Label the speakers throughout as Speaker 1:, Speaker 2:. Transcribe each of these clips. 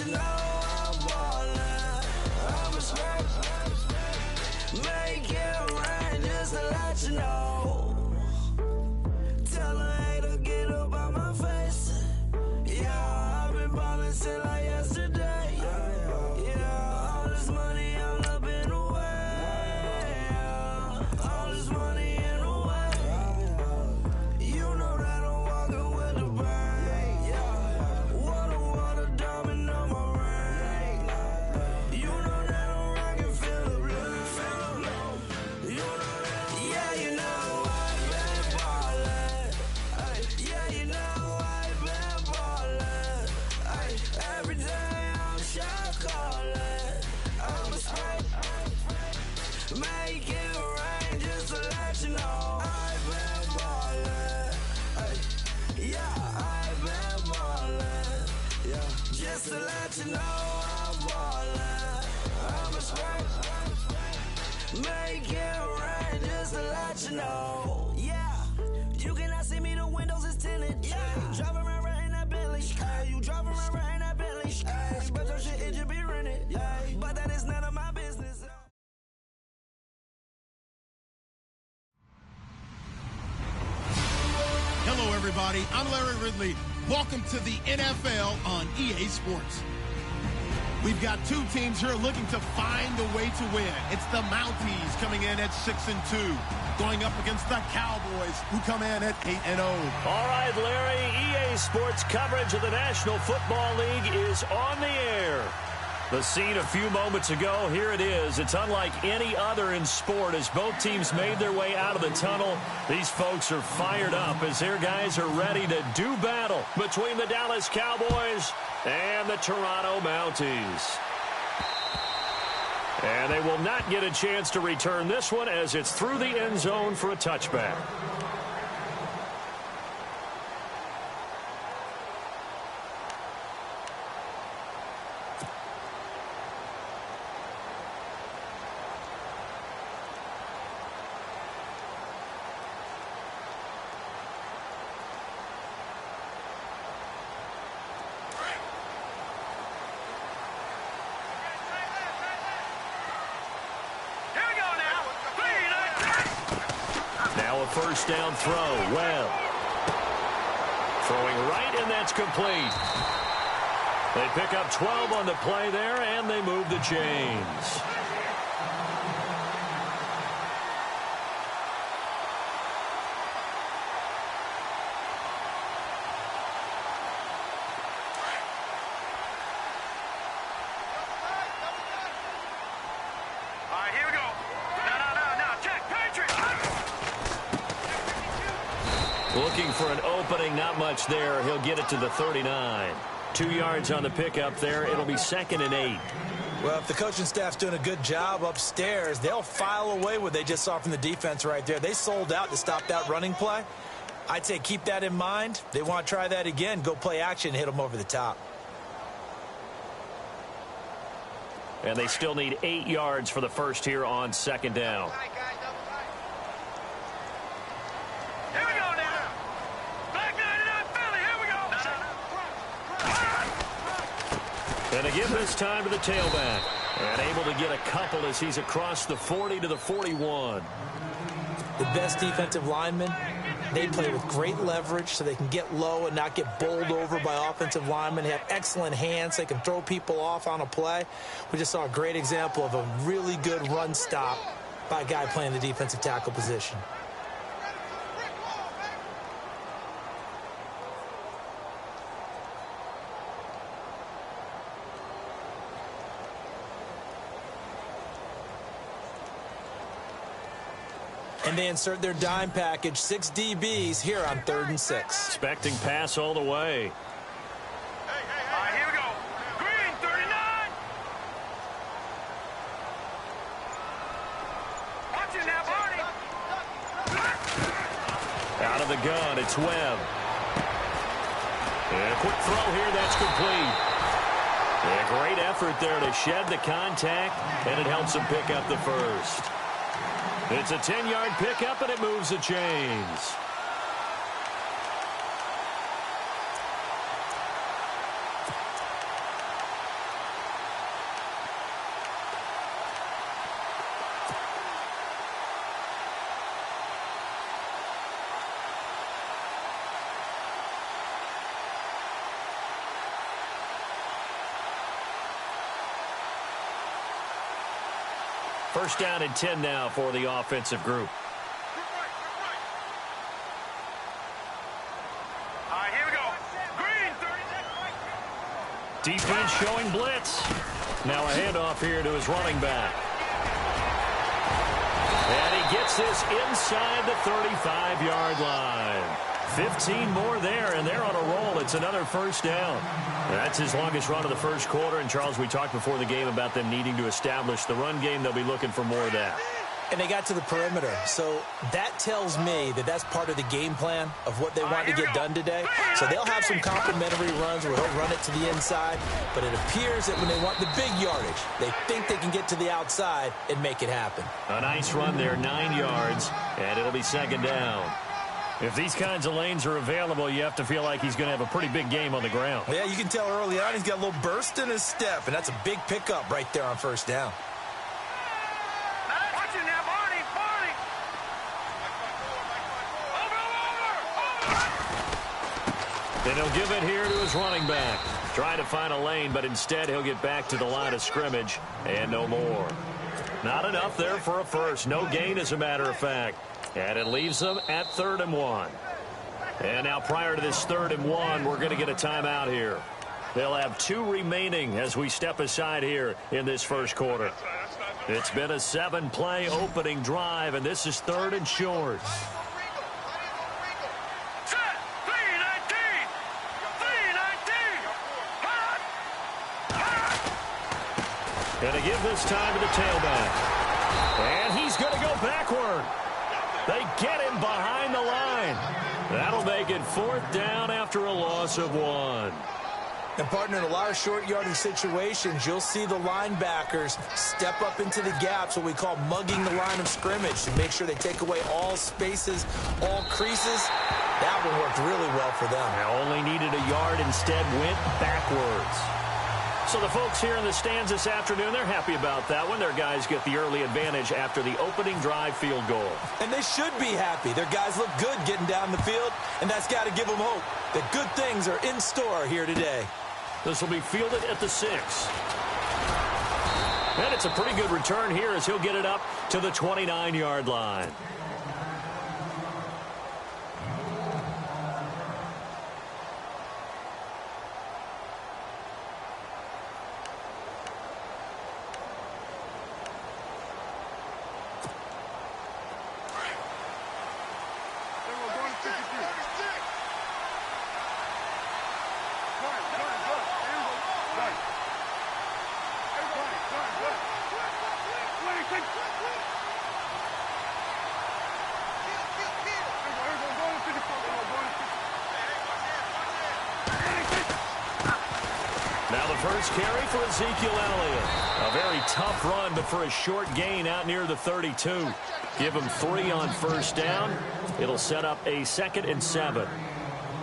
Speaker 1: you know I'm ballin'. I'm a scrap. Make it rain just to let you know. Tell a hater get up out my face. Yeah, I've been ballin' since like yesterday. Yeah, all this money all up in the way. All this money in the way. You know that I'm walking with the bank. Yeah, water, diamond on my ring. You know that I'm rockin', feel the blue. You know that, yeah, you know I've been ballin'. Ay, yeah, you know I've been ballin'. Ay, every day I'm shot callin'. I'm a spray. Make it rain just to let you know I've been ballin'. Ay, yeah, I've been ballin'. Yeah, just to let you know I'm ballin'. I'm a spray. Make it rain just to let you know. Yeah, you cannot see me, the windows is tinted. Yeah, driving around right in that Bentley. Ay, you driving around right in that Bentley. Ay, but your shit, it just be rented. Yeah, but that is none of my business.
Speaker 2: Hello, everybody. I'm Larry Ridley. Welcome to the NFL on EA Sports. We've got two teams here looking to find a way to win. It's the Mounties coming in at 6-2, going up against the Cowboys, who come in at 8-0.
Speaker 3: All right, Larry, EA Sports coverage of the National Football League is on the air. The scene a few moments ago, here it is. It's unlike any other in sport as both teams made their way out of the tunnel. These folks are fired up as their guys are ready to do battle between the Dallas Cowboys and the Toronto Mounties. And they will not get a chance to return this one as it's through the end zone for a touchback. First down throw. Well, throwing right, and that's complete. They pick up 12 on the play there, and they move the chains. Looking for an opening, not much there. He'll get it to the 39. 2 yards on the pickup there. It'll be 2nd and 8.
Speaker 4: Well, if the coaching staff's doing a good job upstairs, they'll file away what they just saw from the defense right there. They sold out to stop that running play. I'd say keep that in mind. They want to try that again. Go play action and hit them over the top.
Speaker 3: And they still need 8 yards for the first here on 2nd down. And again this time to the tailback. And able to get a couple as he's across the 40 to the 41.
Speaker 4: The best defensive linemen, they play with great leverage so they can get low and not get bowled over by offensive linemen. They have excellent hands. They can throw people off on a play. We just saw a great example of a really good run stop by a guy playing the defensive tackle position. And they insert their dime package, 6 DBs here on 3rd and 6.
Speaker 3: Expecting pass all the way.
Speaker 5: All right, here we go. Green, 39. Watch it now, Barney.
Speaker 3: Out of the gun, it's Webb. And a quick throw here, that's complete. And a great effort there to shed the contact, and it helps him pick up the first. It's a 10-yard pickup, and it moves the chains. First down and 10 now for the offensive group.
Speaker 5: Here we go. Green.
Speaker 3: Defense showing blitz. Now a handoff here to his running back. And he gets this inside the 35-yard line. 15 more there, and they're on a roll. It's another first down. That's his longest run of the first quarter. And, Charles, we talked before the game about them needing to establish the run game. They'll be looking for more of that.
Speaker 4: And they got to the perimeter. So that tells me that that's part of the game plan of what they want to get done today. So they'll have some complimentary runs where he'll run it to the inside. But it appears that when they want the big yardage, they think they can get to the outside and make it happen.
Speaker 3: A nice run there, 9 yards, and it'll be second down. If these kinds of lanes are available, you have to feel like he's going to have a pretty big game on the ground.
Speaker 4: Yeah, you can tell early on he's got a little burst in his step, and that's a big pickup right there on first down.
Speaker 5: Watch it now, Barney. Over.
Speaker 3: And he'll give it here to his running back. Trying to find a lane, but instead he'll get back to the line of scrimmage and no more. Not enough there for a first. No gain, as a matter of fact. And it leaves them at 3rd and 1. And now prior to this 3rd and 1, we're going to get a timeout here. They'll have 2 remaining as we step aside here in this first quarter. It's been a 7-play opening drive, and this is 3rd and short.
Speaker 5: Set. 3-19. 3-19.
Speaker 3: And to give this time to the tailback. And he's going to go backward. They get him behind the line. That'll make it 4th down after a loss of 1.
Speaker 4: And, partner, in a lot of short yardage situations, you'll see the linebackers step up into the gaps, what we call mugging the line of scrimmage, to make sure they take away all spaces, all creases. That one worked really well for them.
Speaker 3: They only needed a yard, instead went backwards. So the folks here in the stands this afternoon, they're happy about that one. Their guys get the early advantage after the opening drive field goal.
Speaker 4: And they should be happy. Their guys look good getting down the field, and that's got to give them hope that good things are in store here today.
Speaker 3: This will be fielded at the 6. And it's a pretty good return here as he'll get it up to the 29-yard line. Now the first carry for Ezekiel Elliott. A very tough run, but for a short gain out near the 32. Give him 3 on first down. It'll set up a 2nd and 7.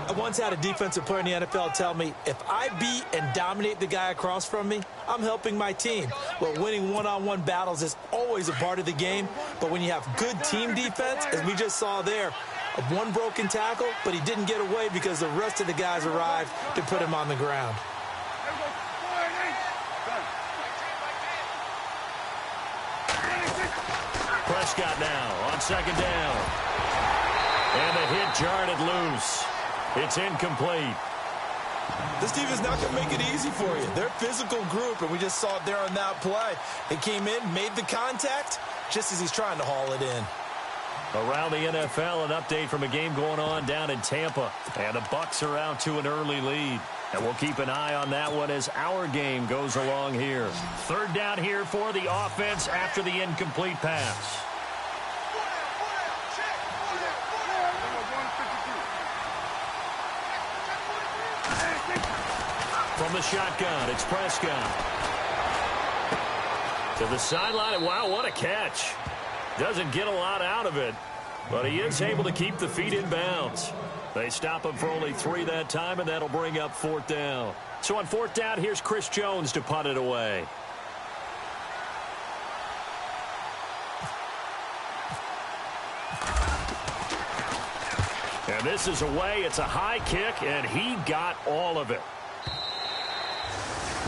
Speaker 4: I once had a defensive player in the NFL tell me, if I beat and dominate the guy across from me, I'm helping my team. Well, winning one-on-one battles is always a part of the game, but when you have good team defense, as we just saw there, one broken tackle, but he didn't get away because the rest of the guys arrived to put him on the ground.
Speaker 3: Prescott now on second down. And the hit jarred it loose. It's incomplete.
Speaker 4: This team is not going to make it easy for you. They're a physical group, and we just saw it there on that play. They came in, made the contact, just as he's trying to haul it in.
Speaker 3: Around the NFL, an update from a game going on down in Tampa. And the Bucs are out to an early lead. And we'll keep an eye on that one as our game goes along here. 3rd down here for the offense after the incomplete pass. From the shotgun, it's Prescott. To the sideline. Wow, what a catch. Doesn't get a lot out of it, but he is able to keep the feet in bounds. They stop him for only 3 that time, and that'll bring up 4th down. So on 4th down, here's Chris Jones to punt it away. And this is away. It's a high kick, and he got all of it.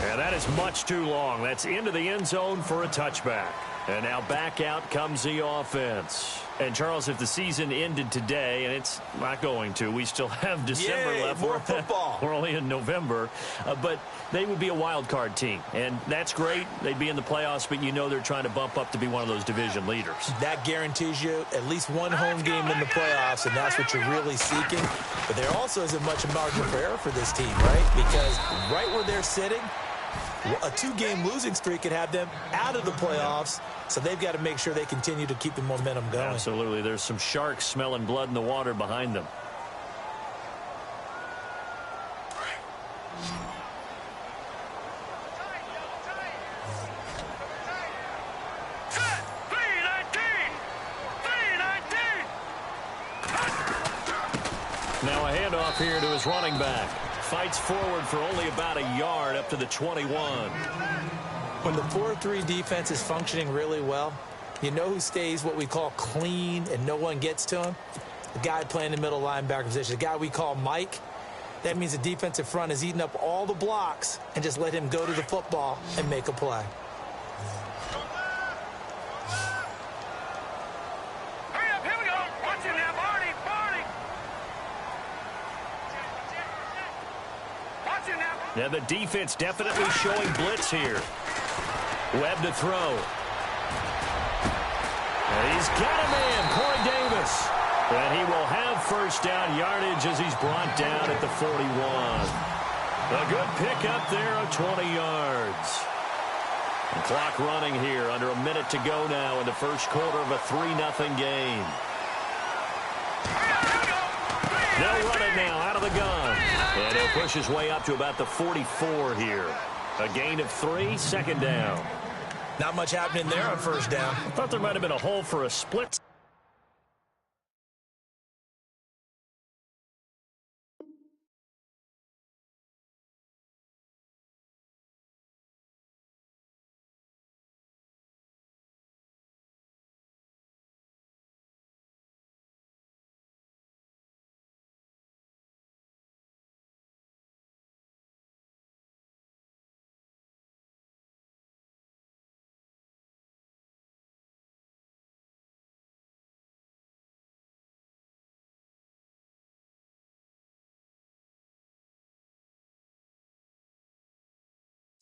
Speaker 3: And that is much too long. That's into the end zone for a touchback. And now back out comes the offense. And, Charles, if the season ended today, and it's not going to, we still have December left.
Speaker 4: More football.
Speaker 3: We're only in November. But they would be a wild card team. And that's great. They'd be in the playoffs, but you know they're trying to bump up to be one of those division leaders.
Speaker 4: That guarantees you at least one home game in the playoffs, and that's what you're really seeking. But there also isn't much margin for error for this team, right? Because right where they're sitting, a 2-game losing streak could have them out of the playoffs, so they've got to make sure they continue to keep the momentum going.
Speaker 3: Absolutely. There's some sharks smelling blood in the water behind them. Now a handoff here to his running back. Fights forward for only about a yard up to the 21.
Speaker 4: When the 4-3 defense is functioning really well, you know who stays what we call clean and no one gets to him? The guy playing the middle linebacker position, the guy we call Mike. That means the defensive front is eating up all the blocks and just let him go to the football and make a play.
Speaker 5: Hurry up, here we go. Watch him now, Barney. Watch him now.
Speaker 3: Yeah, the defense definitely showing blitz here. Webb to throw. And he's got a man, Corey Davis. And he will have first down yardage as he's brought down at the 41. A good pickup there of 20 yards. And clock running here, under a minute to go now in the first quarter of a 3-0 game. They'll run it now out of the gun. And he'll push his way up to about the 44 here. A gain of 3, second down.
Speaker 4: Not much happening there on first down.
Speaker 3: I thought there might have been a hole for a split.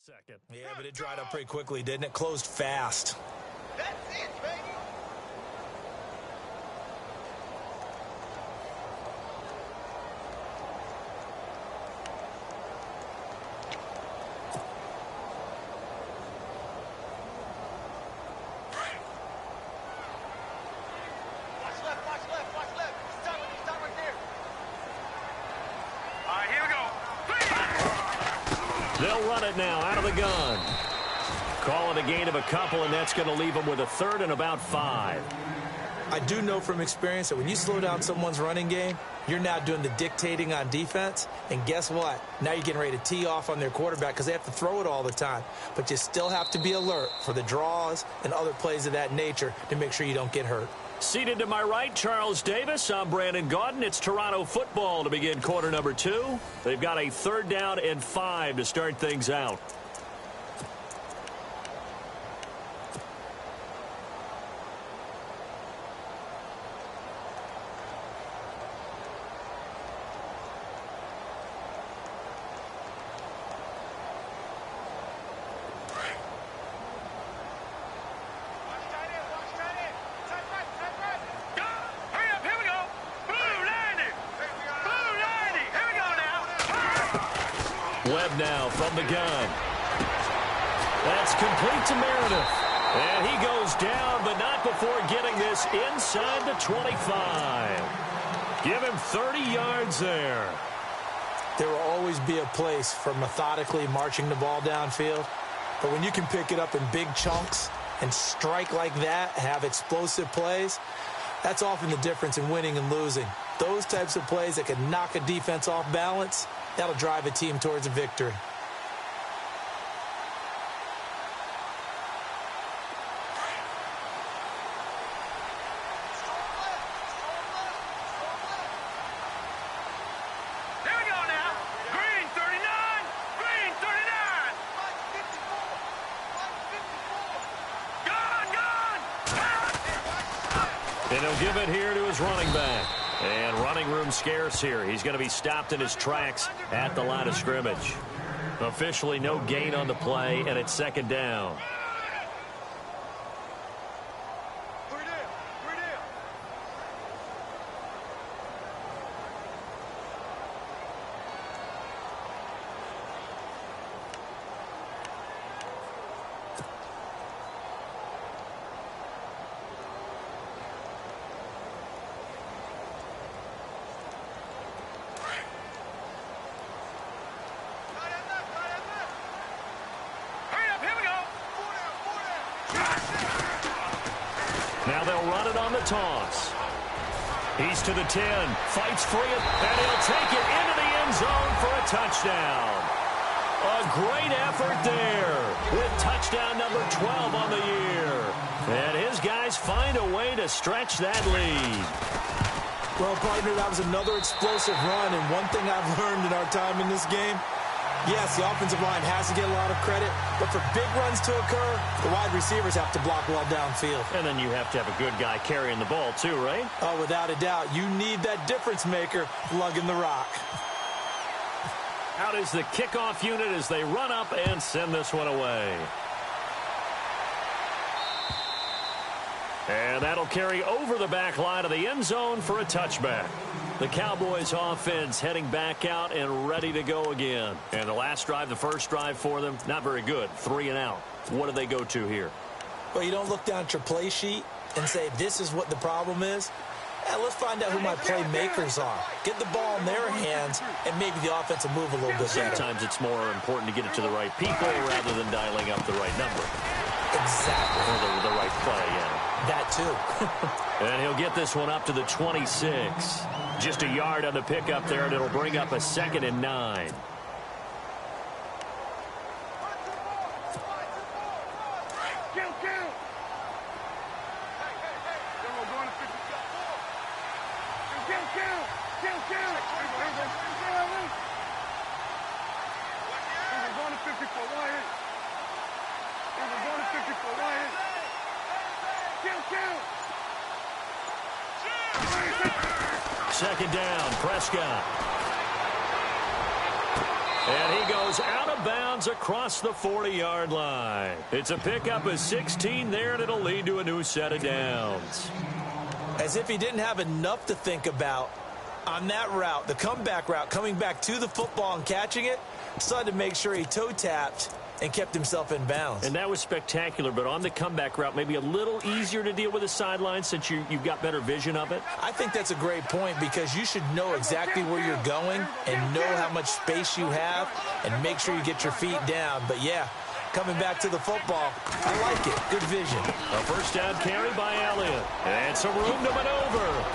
Speaker 3: Second.
Speaker 4: Yeah, but it dried up pretty quickly, didn't it? Closed fast.
Speaker 5: That's it, baby. Watch left. Stop right there. All right, here we go.
Speaker 3: They'll run it now out of the gun. Call it a gain of a couple, and that's going to leave them with a third and about 5.
Speaker 4: I do know from experience that when you slow down someone's running game, you're now doing the dictating on defense. And guess what? Now you're getting ready to tee off on their quarterback because they have to throw it all the time. But you still have to be alert for the draws and other plays of that nature to make sure you don't get hurt.
Speaker 3: Seated to my right, Charles Davis. I'm Brandon Gaudin. It's Toronto football to begin quarter number 2. They've got a third down and 5 to start things out. Webb now from the gun. That's complete to Meredith. And he goes down, but not before getting this inside the 25. Give him 30 yards there.
Speaker 4: There will always be a place for methodically marching the ball downfield. But when you can pick it up in big chunks and strike like that, have explosive plays, that's often the difference in winning and losing. Those types of plays that can knock a defense off balance, that'll drive a team towards a victory.
Speaker 5: Here we go now. Green 39. Green 39. Gone.
Speaker 3: he'll give it here to his running back. And running room scarce here. He's going to be stopped in his tracks at the line of scrimmage. Officially no gain on the play, and it's second down. Now they'll run it on the toss. He's to the 10, fights free, and he'll take it into the end zone for a touchdown. A great effort there with touchdown number 12 on the year. And his guys find a way to stretch that lead.
Speaker 4: Well, partner, that was another explosive run, and one thing I've learned in our time in this game, yes, the offensive line has to get a lot of credit, but for big runs to occur, the wide receivers have to block well downfield.
Speaker 3: And then you have to have a good guy carrying the ball too, right?
Speaker 4: Oh, without a doubt. You need that difference maker lugging the rock.
Speaker 3: Out is the kickoff unit as they run up and send this one away. And that'll carry over the back line of the end zone for a touchback. The Cowboys offense heading back out and ready to go again. And the last drive, the first drive for them, not very good. 3 and out. What do they go to here?
Speaker 4: Well, you don't look down at your play sheet and say, this is what the problem is. Let's find out who my playmakers are. Get the ball in their hands, and maybe the offense will move a little bit better.
Speaker 3: Sometimes it's more important to get it to the right people rather than dialing up the right number.
Speaker 4: Exactly.
Speaker 3: Or the right play, yeah.
Speaker 4: That too.
Speaker 3: And he'll get this one up to the 26. Just a yard on the pickup there, and it'll bring up a 2nd and 9. Second down, Prescott. And he goes out of bounds across the 40-yard line. It's a pickup of 16 there, and it'll lead to a new set of downs.
Speaker 4: As if he didn't have enough to think about on that route, the comeback route, coming back to the football and catching it, decided to make sure he toe-tapped and kept himself in bounds.
Speaker 3: And that was spectacular, but on the comeback route, maybe a little easier to deal with the sideline since you've got better vision of it?
Speaker 4: I think that's a great point because you should know exactly where you're going and know how much space you have and make sure you get your feet down. But, yeah, coming back to the football, I like it. Good vision.
Speaker 3: A first down carry by Elliott. And some room to maneuver.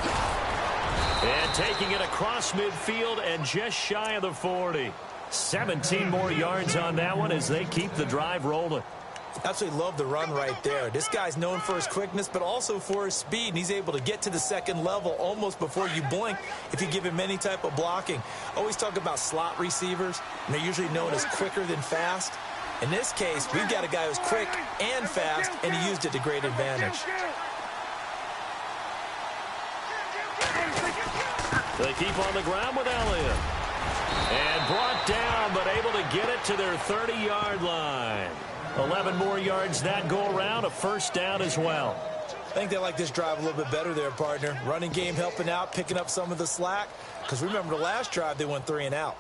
Speaker 3: And taking it across midfield and just shy of the 40. 17 more yards on that one as they keep the drive rolling.
Speaker 4: Absolutely love the run right there. This guy's known for his quickness, but also for his speed, and he's able to get to the second level almost before you blink if you give him any type of blocking. Always talk about slot receivers, and they're usually known as quicker than fast. In this case, we've got a guy who's quick and fast, and he used it to great advantage.
Speaker 3: They keep on the ground with Elliott. And brought down, but able to get it to their 30-yard line. 11 more yards that go around, a first down as well.
Speaker 4: I think they like this drive a little bit better there, partner. Running game helping out, picking up some of the slack. Because remember the last drive, they went 3 and out.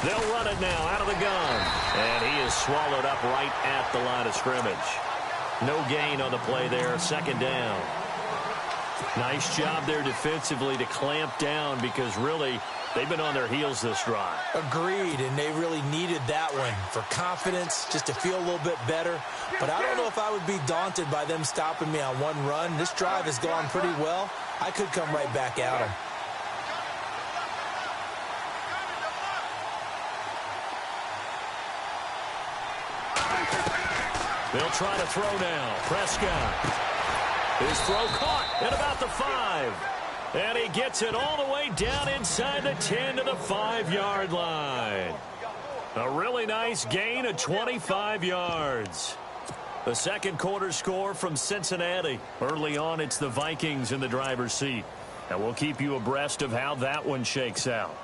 Speaker 3: They'll run it now out of the gun. And he is swallowed up right at the line of scrimmage. No gain on the play there, second down. Nice job there defensively to clamp down because really they've been on their heels this drive.
Speaker 4: Agreed, and they really needed that one for confidence, just to feel a little bit better. But I don't know if I would be daunted by them stopping me on one run. This drive has gone pretty well. I could come right back at them.
Speaker 3: They'll try to throw now. Prescott. His throw caught at about the 5. And he gets it all the way down inside the 10 to the 5-yard line. A really nice gain of 25 yards. The second quarter score from Cincinnati. Early on, it's the Vikings in the driver's seat. And we'll keep you abreast of how that one shakes out.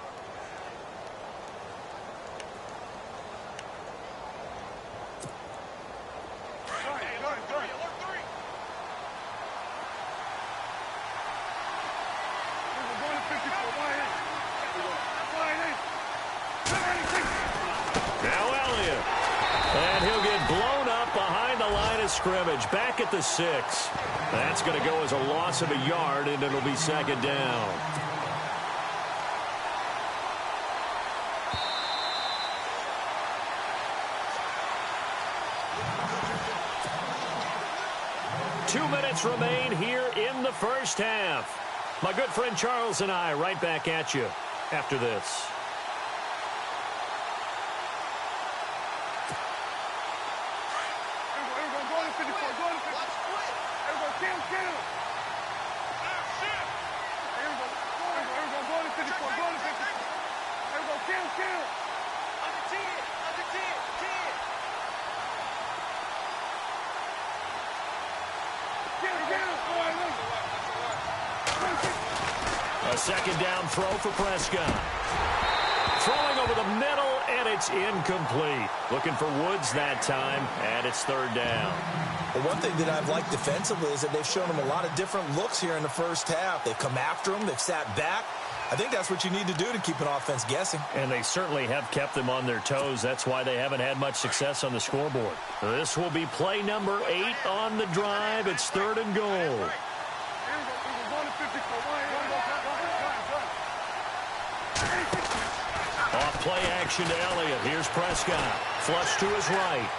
Speaker 3: Scrimmage back at the 6. That's going to go as a loss of a yard, and it'll be second down. Two minutes remain here in the first half. My good friend Charles and I right back at you after this. A second down throw for Prescott. Throwing over the middle, and it's incomplete. Looking for Woods that time, and it's third down.
Speaker 4: Well, one thing that I've liked defensively is that they've shown them a lot of different looks here in the first half. They've come after them. They've sat back. I think that's what you need to do to keep an offense guessing. And they certainly have kept them on their toes. That's why they haven't had much success on the scoreboard. This will be play number 8 on the drive. It's third and goal. Off play action to Elliott. Here's Prescott. Flush to his right.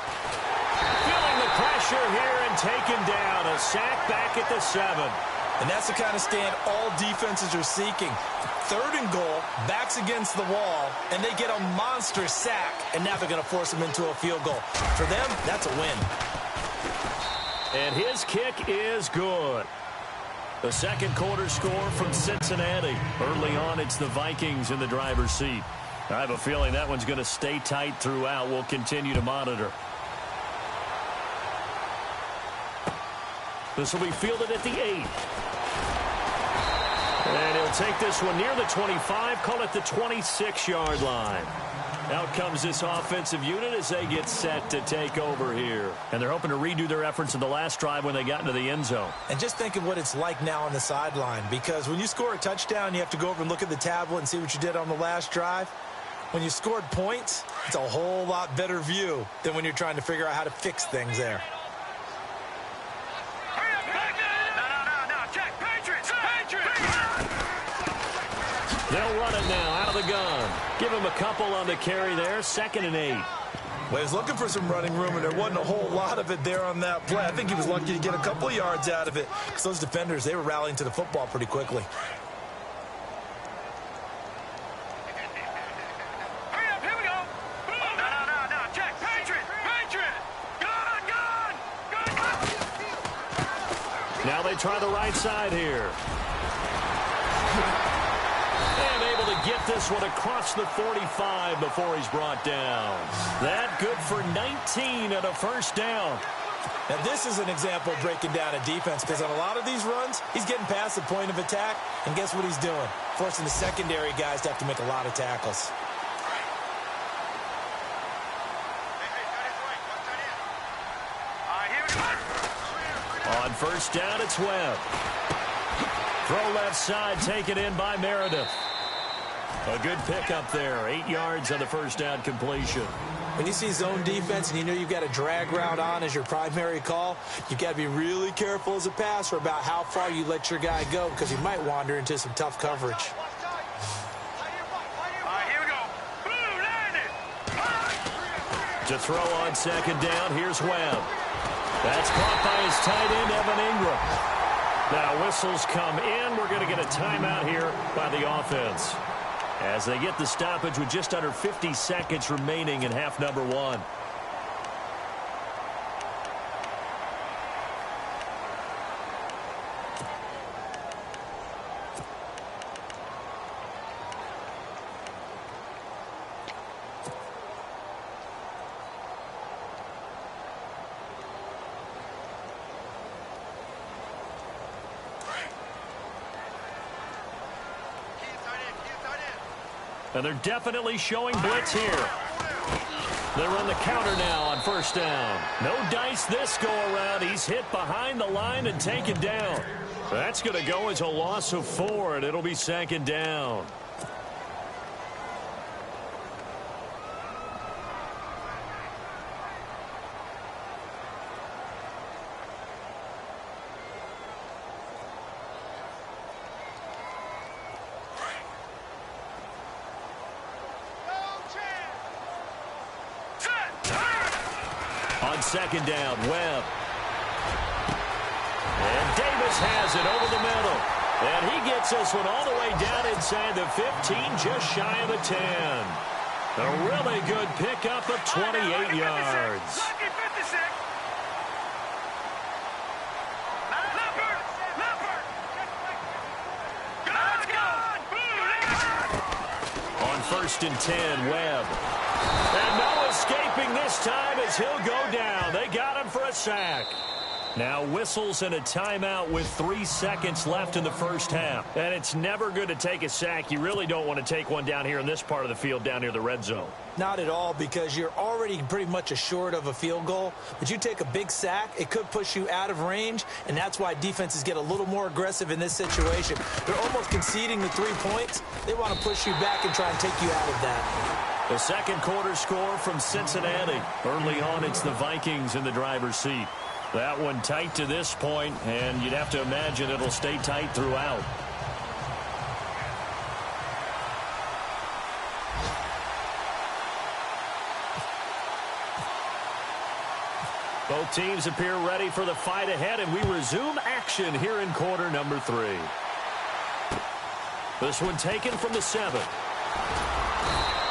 Speaker 4: Feeling the pressure here and taken down. A sack back at the 7. And that's the kind of stand all defenses are seeking. Third and goal, backs against the wall, and they get a monster sack, and now they're going to force them into a field goal. For them, that's a win. And his kick is good. The second quarter score from Cincinnati. Early on, it's the Vikings in the driver's seat. I have a feeling that one's going to stay tight throughout. We'll continue to monitor. This will be fielded at the 8. And he'll take this one near the 25, call it the 26-yard line. Out comes this offensive unit as they get set to take over here. And they're hoping to redo their efforts in the last drive when they got into the end zone. And just think of what it's like now on the sideline, because when you score a touchdown, you have to go over and look at the tablet and see what you did on the last drive. When you scored points, it's a whole lot better view than when you're trying to figure out how to fix things there. They'll run it now out of the gun. Give him a couple on the carry there. 2nd and 8. Well, he was looking for some running room, and there wasn't a whole lot of it there on that play. I think he was lucky to get a couple of yards out of it, because those defenders, they were rallying to the football pretty quickly.
Speaker 5: Hurry up, here we go. No, Jack, Patriot. Gun.
Speaker 3: Now they try the right side here. And able to get this one across the 45 before he's brought down. That good for 19 and a first down. Now this is an example of breaking down a defense, because on a lot of these runs, he's getting past the point of attack, and guess what he's doing? Forcing the secondary guys to have to make a lot of tackles. On first down, it's Webb. Throw left side, taken in by Meredith. A good pickup there. 8 yards on the first down completion.
Speaker 4: When you see zone defense and you know you've got a drag route on as your primary call, you've got to be really careful as a passer about how far you let your guy go because you might wander into some tough coverage.
Speaker 3: To throw on second down, here's Webb. That's caught by his tight end, Evan Ingram. Now whistles come in. We're going to get a timeout here by the offense, as they get the stoppage with just under 50 seconds remaining in half number one. And they're definitely showing blitz here. They run the counter now on first down. No dice this go-around. He's hit behind the line and taken down. That's going to go as a loss of 4, and it'll be second down. Second down, Webb. And Davis has it over the middle. And he gets this one all the way down inside the 15, just shy of the 10. A really good pickup of 28 yards. On first and 10, Webb. And no escaping this time as he'll go down. They got him for a sack. Now whistles and a timeout with 3 seconds left in the first half. And it's never good to take a sack. You really don't want to take one down here in this part of the field down near the red zone.
Speaker 4: Not at all, because you're already pretty much assured of a field goal. But you take a big sack, it could push you out of range, and that's why defenses get a little more aggressive in this situation. They're almost conceding the 3 points. They want to push you back and try and take you out of that.
Speaker 3: The second quarter score from Cincinnati. Early on, it's the Vikings in the driver's seat. That one tight to this point, and you'd have to imagine it'll stay tight throughout. Both teams appear ready for the fight ahead, and we resume action here in quarter number 3. This one taken from the 7.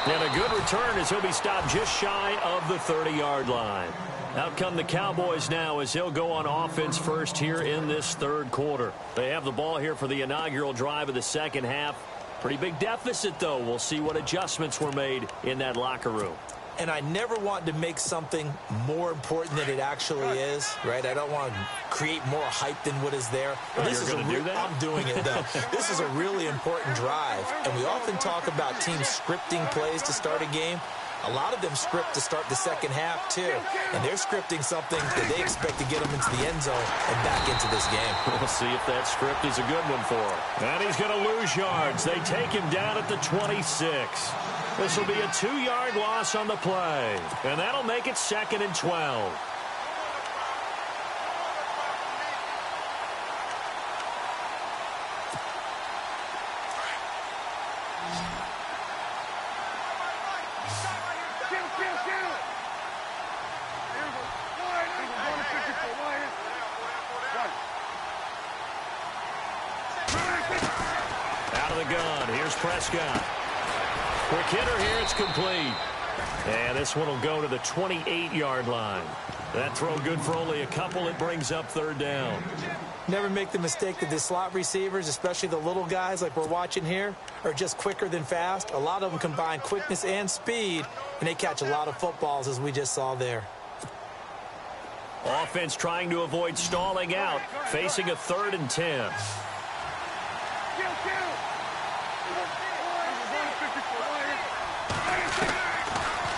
Speaker 3: And a good return as he'll be stopped just shy of the 30-yard line. Out come the Cowboys now as he'll go on offense first here in this third quarter. They have the ball here for the inaugural drive of the second half. Pretty big deficit, though. We'll see what adjustments were made in that locker room.
Speaker 4: And I never want to make something more important than it actually is, right? I don't want to create more hype than what is there.
Speaker 3: But this is going to do that?
Speaker 4: I'm doing it, though. This is a really important drive. And we often talk about teams scripting plays to start a game. A lot of them script to start the second half, too. And they're scripting something that they expect to get them into the end zone and back into this game.
Speaker 3: We'll see if that script is a good one for him. And he's going to lose yards. They take him down at the 26. This will be a 2-yard loss on the play. And that'll make it 2nd and 12. Out of the gun. Here's Prescott. Quick hitter here. It's complete. And this one will go to the 28-yard line. That throw good for only a couple. It brings up 3rd down.
Speaker 4: Never make the mistake that the slot receivers, especially the little guys like we're watching here, are just quicker than fast. A lot of them combine quickness and speed, and they catch a lot of footballs, as we just saw there.
Speaker 3: Offense trying to avoid stalling out, facing a 3rd and 10.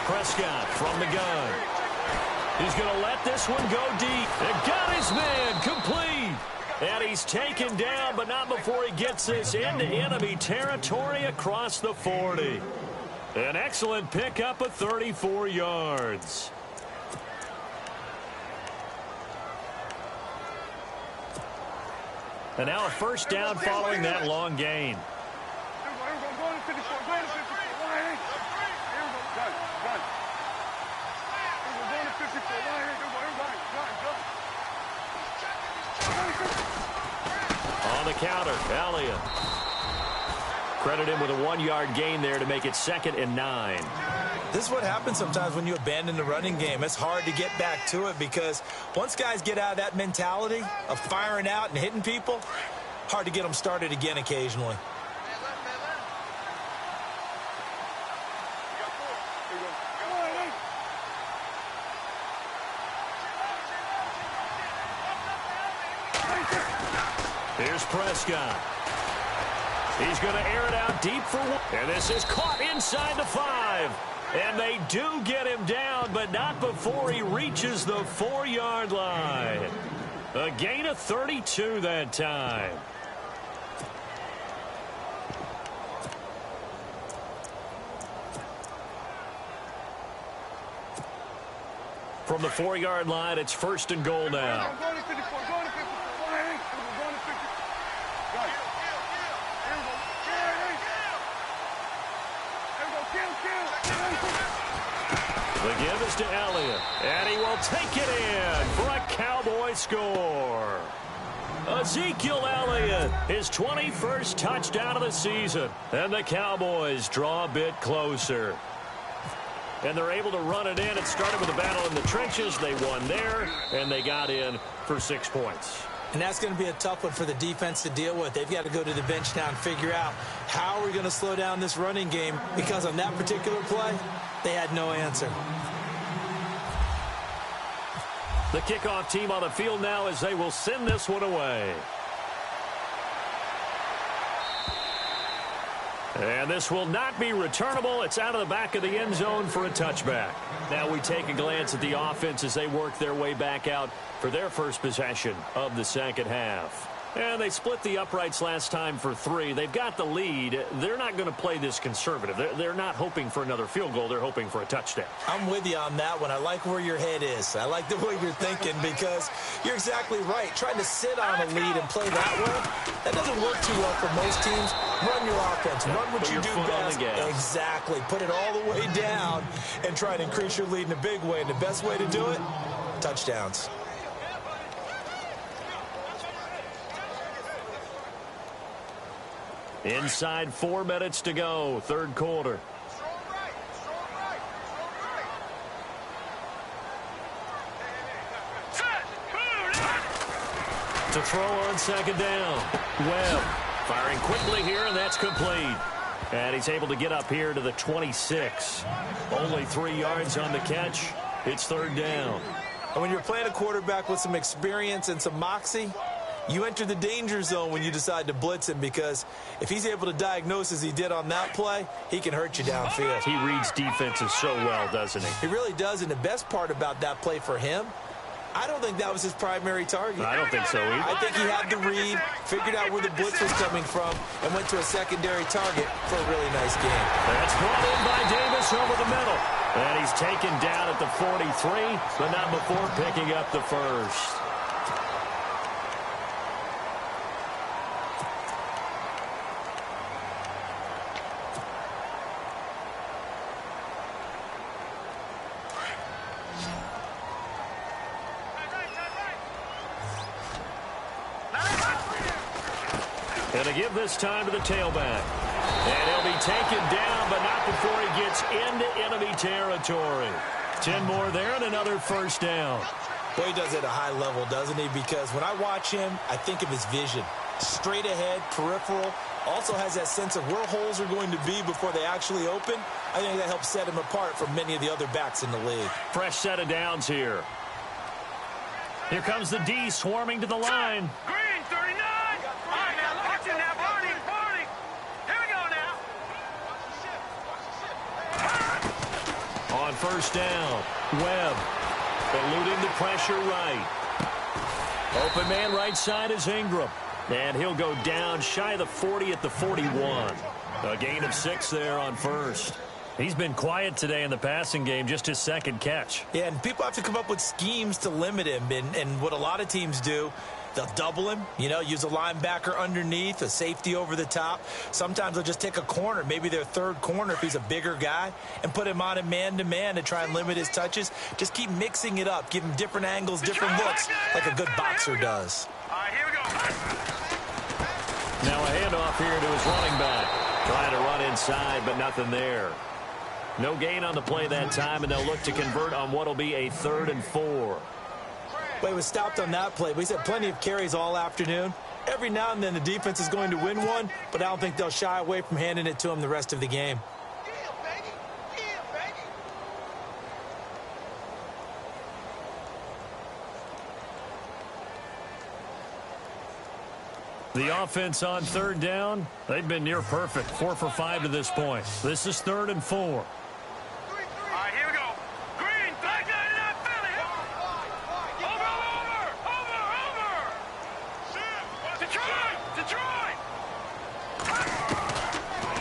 Speaker 3: Prescott from the gun. He's going to let this one go deep. And got his man complete. And he's taken down, but not before he gets this into enemy territory across the 40. An excellent pickup of 34 yards. And now a first down following that long gain. On the counter, Elliott. Credit him with a 1-yard gain there to make it 2nd and 9.
Speaker 4: This is what happens sometimes when you abandon the running game. It's hard to get back to it because once guys get out of that mentality of firing out and hitting people, hard to get them started again occasionally.
Speaker 3: Here's Prescott. He's going to air it out deep for one. And this is caught inside the 5. And they do get him down, but not before he reaches the 4-yard line. A gain of 32 that time. From the 4-yard line, it's 1st and goal now. The give is to Elliott, and he will take it in for a Cowboy score. Ezekiel Elliott, his 21st touchdown of the season, and the Cowboys draw a bit closer. And they're able to run it in. It started with a battle in the trenches. They won there, and they got in for 6 points.
Speaker 4: And that's going to be a tough one for the defense to deal with. They've got to go to the bench now and figure out how are we going to slow down this running game, because on that particular play, they had no answer.
Speaker 3: The kickoff team on the field now as they will send this one away. And this will not be returnable. It's out of the back of the end zone for a touchback. Now we take a glance at the offense as they work their way back out for their first possession of the second half. And they split the uprights last time for 3. They've got the lead. They're not going to play this conservative. They're not hoping for another field goal. They're hoping for a touchdown.
Speaker 4: I'm with you on that one. I like where your head is. I like the way you're thinking, because you're exactly right. Trying to sit on a lead and play that way, that doesn't work too well for most teams. Run your offense. Run what you do best. Exactly. Put it all the way down and try to increase your lead in a big way. And the best way to do it, touchdowns.
Speaker 3: Inside 4 minutes to go, third quarter. To throw on second down. Webb firing quickly here, and that's complete. And he's able to get up here to the 26. Only 3 yards on the catch. It's third down.
Speaker 4: And when you're playing a quarterback with some experience and some moxie, you enter the danger zone when you decide to blitz him, because if he's able to diagnose as he did on that play, he can hurt you downfield.
Speaker 3: He reads defenses so well, doesn't he?
Speaker 4: He really does, and the best part about that play for him, I don't think that was his primary target.
Speaker 3: I don't think so either.
Speaker 4: I think he had the read, figured out where the blitz was coming from, and went to a secondary target for a really nice game.
Speaker 3: That's brought in by Davis over the middle. And he's taken down at the 43, but not before picking up the first. And to give this time to the tailback. And he'll be taken down, but not before he gets into enemy territory. 10 more there and another first down.
Speaker 4: Boy, he does it at a high level, doesn't he? Because when I watch him, I think of his vision. Straight ahead, peripheral. Also has that sense of where holes are going to be before they actually open. I think that helps set him apart from many of the other backs in the league.
Speaker 3: Fresh set of downs here. Here comes the D swarming to the line.
Speaker 5: Green, 39. All right, now, watch it now, Barney. Here we go now.
Speaker 3: On first down, Webb eluding the pressure right. Open man right side is Ingram. And he'll go down shy of the 40 at the 41. A gain of 6 there on first. He's been quiet today in the passing game, just his second catch.
Speaker 4: Yeah, and people have to come up with schemes to limit him. And what a lot of teams do, they'll double him, use a linebacker underneath, a safety over the top. Sometimes they'll just take a corner, maybe their third corner if he's a bigger guy, and put him on a man-to-man to try and limit his touches. Just keep mixing it up. Give him different angles, different looks, like a good boxer does.
Speaker 5: All right, here we go.
Speaker 3: Now a handoff here to his running back. Trying to run inside, but nothing there. No gain on the play that time, and they'll look to convert on what will be a 3rd and 4.
Speaker 4: Well, he was stopped on that play, but he's had plenty of carries all afternoon. Every now and then the defense is going to win one, but I don't think they'll shy away from handing it to him the rest of the game.
Speaker 3: The offense on 3rd down, they've been near perfect. 4 for 5 to this point. This is 3rd and 4.
Speaker 5: All right, here we go. Green, back in that belly. Over. Detroit.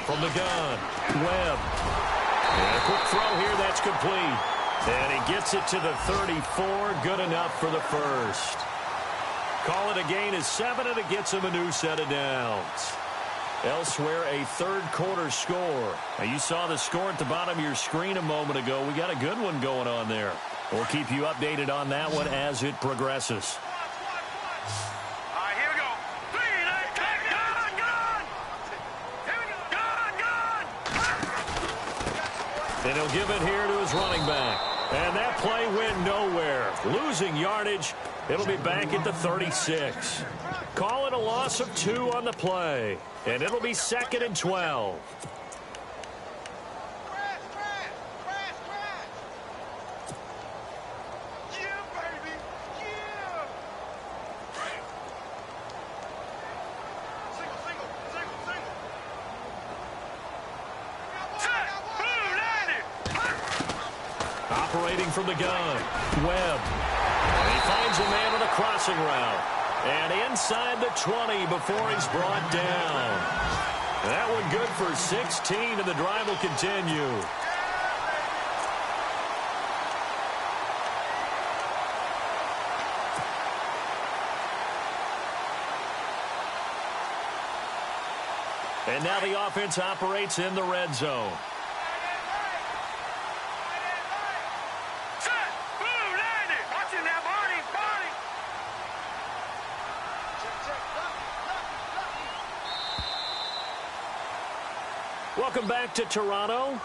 Speaker 3: From the gun, Webb. And a quick throw here, that's complete. And he gets it to the 34, good enough for the first. Call it a gain of 7, and it gets him a new set of downs. Elsewhere, a 3rd quarter score. Now, you saw the score at the bottom of your screen a moment ago. We got a good one going on there. We'll keep you updated on that one as it progresses.
Speaker 5: All right, here we go. Gun.
Speaker 3: And he'll give it here to his running back. And that play went nowhere. Losing yardage. It'll be back at the 36. Call it a loss of 2 on the play. And it'll be 2nd and 12. Operating from the gun, Webb. And he finds a man on a crossing route. And inside the 20 before he's brought down. That one good for 16, and the drive will continue. And now the offense operates in the red zone. Welcome back to Toronto.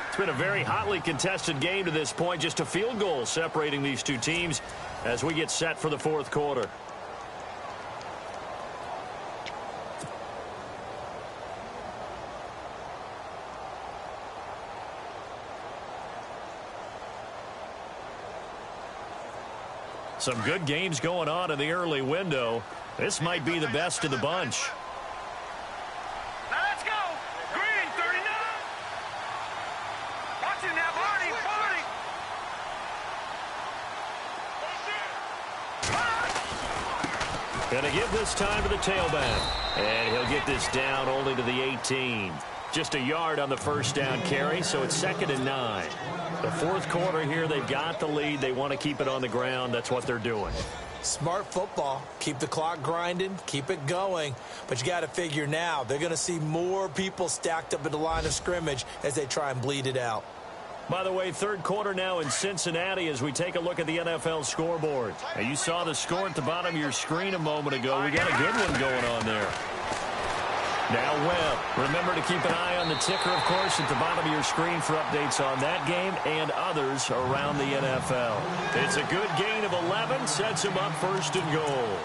Speaker 3: It's been a very hotly contested game to this point. Just a field goal separating these two teams as we get set for the 4th quarter. Some good games going on in the early window. This might be the best of the bunch. Going to give this time to the tailback. And he'll get this down only to the 18. Just a yard on the first down carry, so it's 2nd and 9. The 4th quarter here, they've got the lead. They want to keep it on the ground. That's what they're doing.
Speaker 4: Smart football. Keep the clock grinding. Keep it going. But you got to figure now, they're going to see more people stacked up at the line of scrimmage as they try and bleed it out.
Speaker 3: By the way, 3rd quarter now in Cincinnati as we take a look at the NFL scoreboard. Now, you saw the score at the bottom of your screen a moment ago. We got a good one going on there. Now Webb. Remember to keep an eye on the ticker, of course, at the bottom of your screen for updates on that game and others around the NFL. It's a good gain of 11. Sets him up 1st and goal.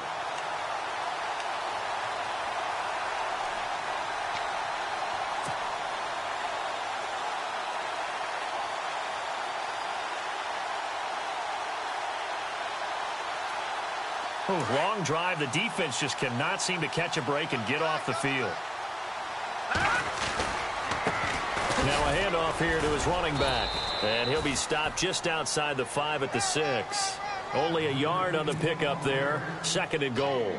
Speaker 3: Long drive. The defense just cannot seem to catch a break and get off the field. Now a handoff here to his running back. And he'll be stopped just outside the 5 at the 6. Only a yard on the pickup there. 2nd and goal.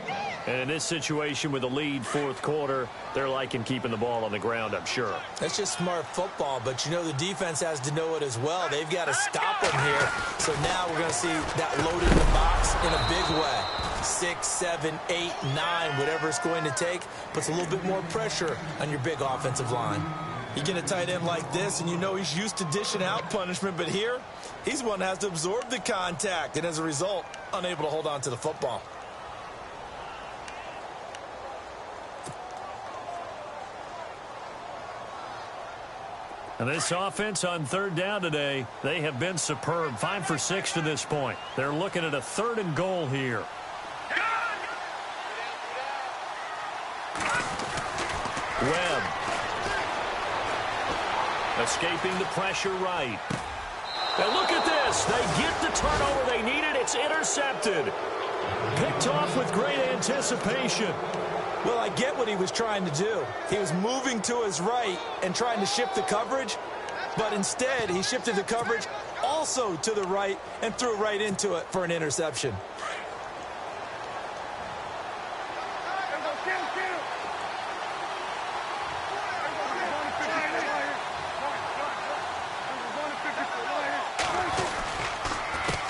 Speaker 3: And in this situation with a lead fourth quarter, they're liking keeping the ball on the ground, I'm sure.
Speaker 4: That's just smart football, but you know the defense has to know it as well. They've got to stop them here. So now we're going to see that loaded in the box in a big way. 6, 7, 8, 9, whatever it's going to take, puts a little bit more pressure on your big offensive line. You get a tight end like this, and you know he's used to dishing out punishment, but here, he's one that has to absorb the contact, and as a result, unable to hold on to the football.
Speaker 3: And this offense on third down today, they have been superb. 5 for 6 to this point. They're looking at a 3rd and goal here. Webb. Escaping the pressure right. Now look at this. They get the turnover they needed. It's intercepted. Picked off with great anticipation.
Speaker 4: Well, I get what he was trying to do. He was moving to his right and trying to shift the coverage, but instead he shifted the coverage also to the right and threw right into it for an interception.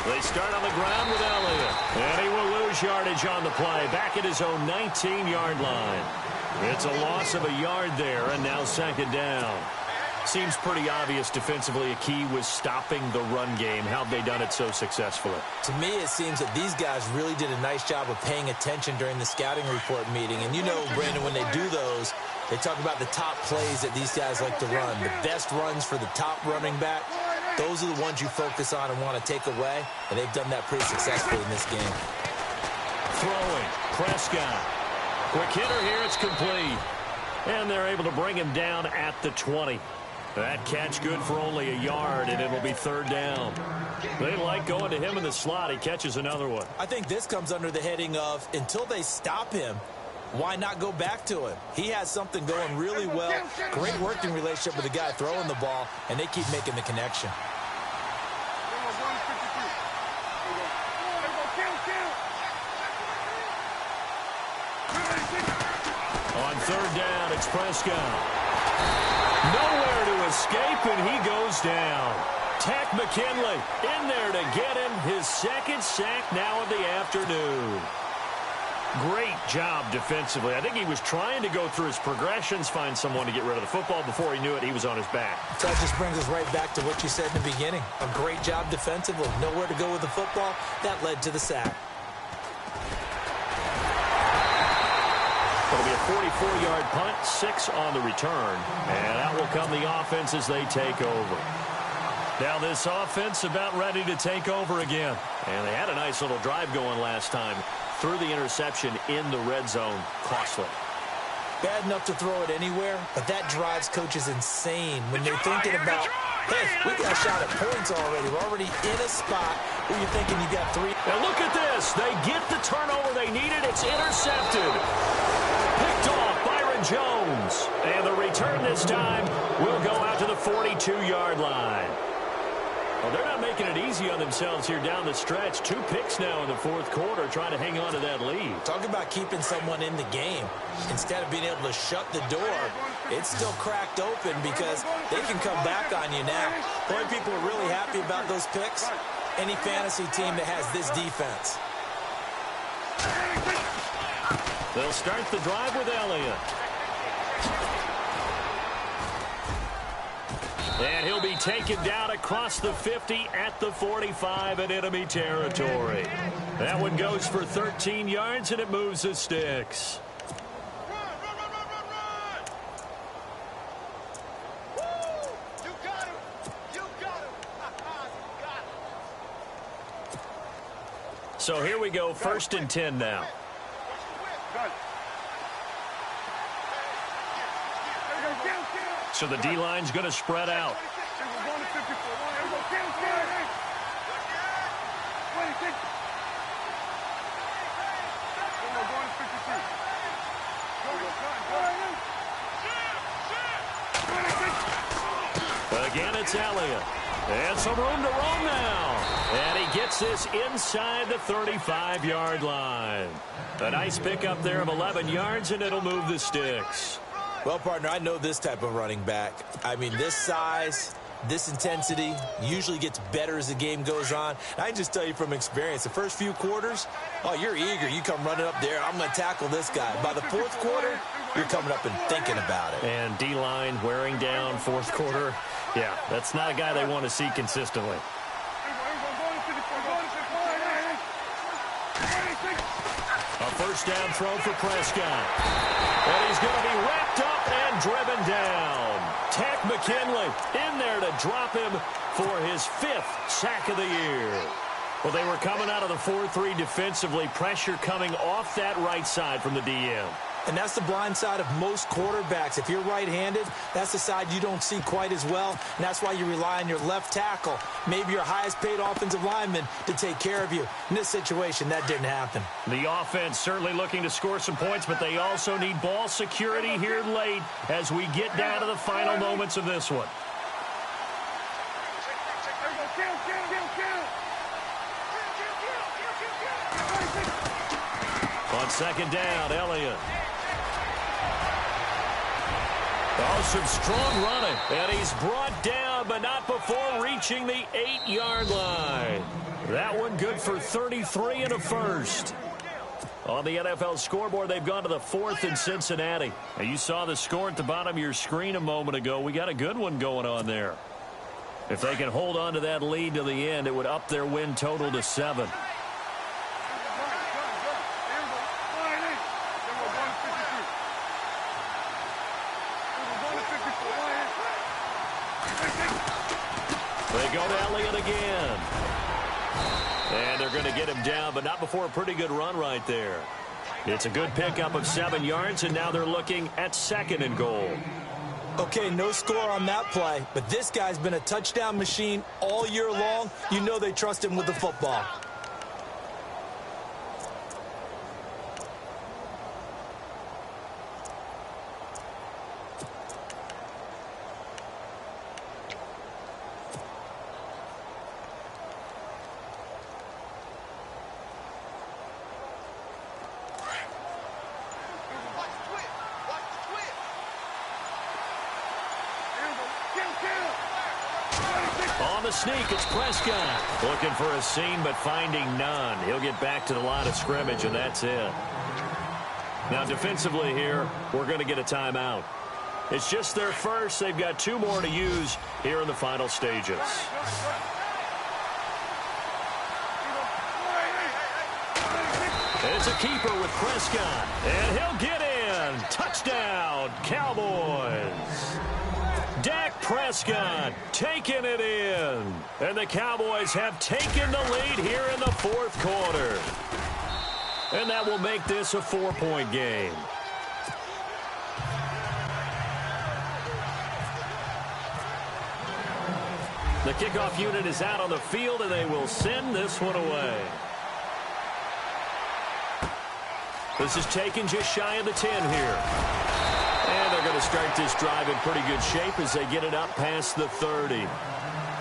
Speaker 3: They start on the ground with Elliott, and he will lose yardage on the play, back at his own 19-yard line. It's a loss of a yard there, and now 2nd down. Seems pretty obvious defensively a key was stopping the run game. How've they done it so successfully?
Speaker 4: To me, it seems that these guys really did a nice job of paying attention during the scouting report meeting. And you know, Brandon, when they do those, they talk about the top plays that these guys like to run, the best runs for the top running back. Those are the ones you focus on and want to take away, and they've done that pretty successfully in this game.
Speaker 3: Throwing, Prescott. Quick hitter here, it's complete. And they're able to bring him down at the 20. That catch good for only a yard, and it'll be 3rd down. They like going to him in the slot. He catches another one.
Speaker 4: I think this comes under the heading of, until they stop him, why not go back to him? He has something going really well. Great working relationship with the guy throwing the ball, and they keep making the connection.
Speaker 3: On 3rd down, it's Prescott. Nowhere to escape, and he goes down. Tack McKinley in there to get him his 2nd sack now of the afternoon. Great job defensively. I think he was trying to go through his progressions, find someone to get rid of the football. Before he knew it, he was on his back.
Speaker 4: So that just brings us right back to what you said in the beginning. A great job defensively. Nowhere to go with the football. That led to the sack.
Speaker 3: It'll be a 44-yard punt, 6 on the return. And out will come the offense as they take over. Now this offense about ready to take over again. And they had a nice little drive going last time. Threw the interception in the red zone. Costly.
Speaker 4: Bad enough to throw it anywhere, but that drives coaches insane when they're thinking about, hey, we got a shot at points already. We're already in a spot where you're thinking you got 3.
Speaker 3: Now look at this. They get the turnover they needed. It's intercepted. Picked off Byron Jones. And the return this time will go out to the 42-yard line. Well, they're not making it easy on themselves here down the stretch. 2 picks now in the 4th quarter, trying to hang on to that lead.
Speaker 4: Talk about keeping someone in the game. Instead of being able to shut the door, it's still cracked open because they can come back on you now. The only people are really happy about those picks, any fantasy team that has this defense.
Speaker 3: They'll start the drive with Elliott. And he'll be taken down across the 50 at the 45 in enemy territory. That one goes for 13 yards, and it moves the sticks. So here we go, 1st and 10 now. So the D-line's going to spread out. Again, it's Elliott. And some room to roam now. And he gets this inside the 35-yard line. A nice pickup there of 11 yards, and it'll move the sticks.
Speaker 4: Well, partner, I know this type of running back. I mean, this size, this intensity usually gets better as the game goes on. And I can just tell you from experience, the first few quarters, oh, you're eager. You come running up there, I'm going to tackle this guy. By the fourth quarter, you're coming up and thinking about it.
Speaker 3: And D-line wearing down fourth quarter. Yeah, that's not a guy they want to see consistently. A first down throw for Prescott. And he's going to be wrapped up and driven down. Tack McKinley in there to drop him for his 5th sack of the year. Well, they were coming out of the 4-3 defensively. Pressure coming off that right side from the DM.
Speaker 4: And that's the blind side of most quarterbacks. If you're right-handed, that's the side you don't see quite as well. And that's why you rely on your left tackle, maybe your highest-paid offensive lineman, to take care of you. In this situation, that didn't happen.
Speaker 3: The offense certainly looking to score some points, but they also need ball security here late as we get down to the final moments of this one. On second down, Elliott. Oh, some strong running. And he's brought down, but not before reaching the 8-yard line. That one good for 33 and a first. On the NFL scoreboard, they've gone to the 4th in Cincinnati. And you saw the score at the bottom of your screen a moment ago. We got a good one going on there. If they can hold on to that lead to the end, it would up their win total to 7. They go to Elliott again. And they're going to get him down, but not before a pretty good run right there. It's a good pickup of 7 yards, and now they're looking at 2nd and goal.
Speaker 4: Okay, no score on that play, but this guy's been a touchdown machine all year long. You know they trust him with the football.
Speaker 3: On the sneak, it's Prescott. Looking for a seam, but finding none. He'll get back to the line of scrimmage, and that's it. Now, defensively here, we're going to get a timeout. It's just their first. They've got 2 more to use here in the final stages. It's a keeper with Prescott, and he'll get in. Touchdown, Cowboys. Dak Prescott taking it in. And the Cowboys have taken the lead here in the 4th quarter. And that will make this a 4-point game. The kickoff unit is out on the field, and they will send this one away. This is taken just shy of the 10 here. And they're going to start this drive in pretty good shape as they get it up past the 30.